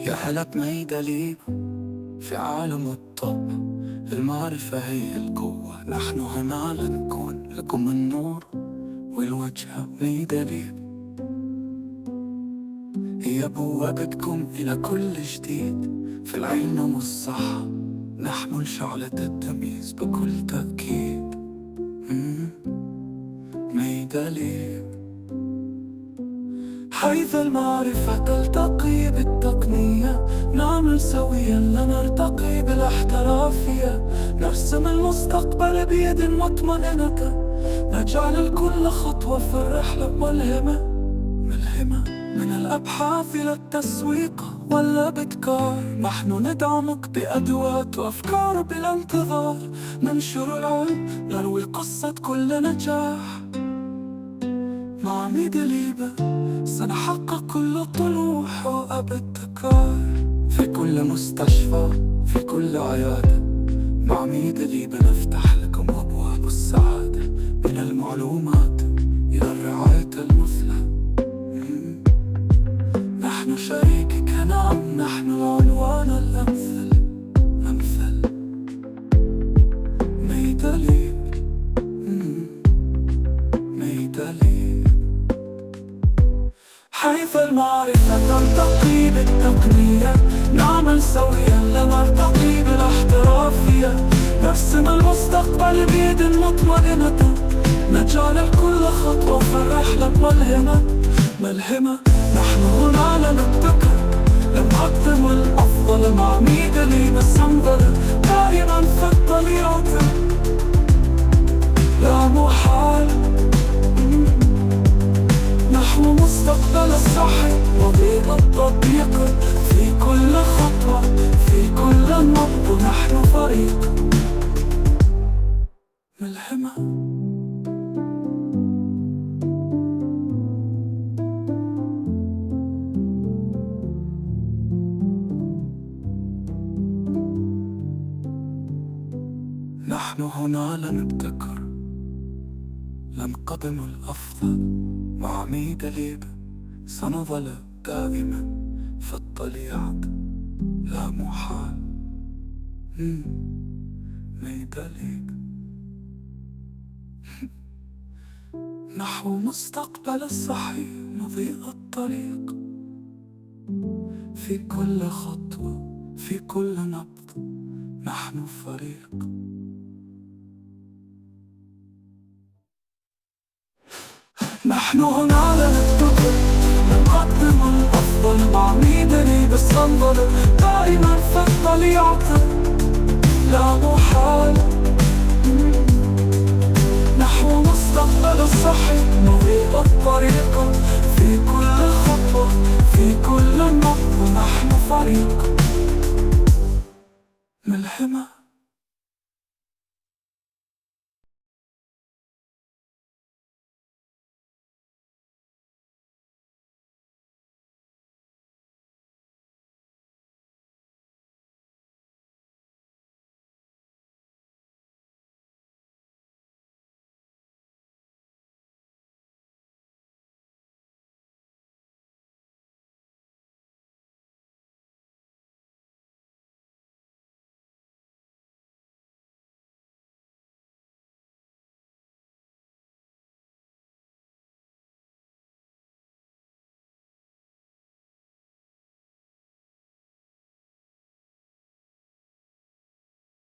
يا هلا بميداليب في عالم الطب. المعرفة هي القوة، نحن هنا لنكون لكم النور والوجه. ميداليب هي بوابتكم إلى كل جديد في العلم والصحة. نحمل شعلة التمييز بكل تأكيد. ميداليب حيث المعرفة تلتقي بالتقنية، نعمل سويا لنرتقي بالاحترافية. نرسم المستقبل بيد مطمئنة، نجعل الكل خطوة في الرحلة ملهمة. من الأبحاث إلى التسويق والابتكار، نحن ندعمك بأدوات وأفكار بلا انتظار. ننشر العلم، نروي قصة كل نجاح. مع ميداليب سنحقق كل طموح وابتكار في كل مستشفى، في كل عيادة. مع ميداليب نفتح لكم أبواب السعادة، من المعلومات إلى الرعاية المثلى. نحن شريكك، نعم نحن العنوان الأمثل. ميداليب ميداليب حيث المعرفة تلتقي بالتقنية، نعمل سويا لنرتقي بالاحترافية. نرسم المستقبل بيد مطمئنة، نجعل الكل خطوة في الرحلة ملهمة. نحن هنا لنبتكر، لنقدم الأفضل. مع ميداليب سنظل دائما في الطليعة، لا محال. نحو مستقبل الصحي وضيق التطبيق، في كل خطوة في كل نبض نحن فريق. ملهمة نحن هنا لنبتكر، لنقدم الأفضل. مع ميداليب سنظل دائما في الطليعة، لا محال. ميداليب نحو مستقبل الصحي نضيء الطريق، في كل خطوة في كل نبض نحن فريق. نحن هنا لنبتكر، نقدم الأفضل. مع ميداليب سنظل دائما في الطليعة، لا محال. نحو مستقبل الصحي نضيء الطريق، في كل خطوة في كل نبض نحن فريق. ملهمة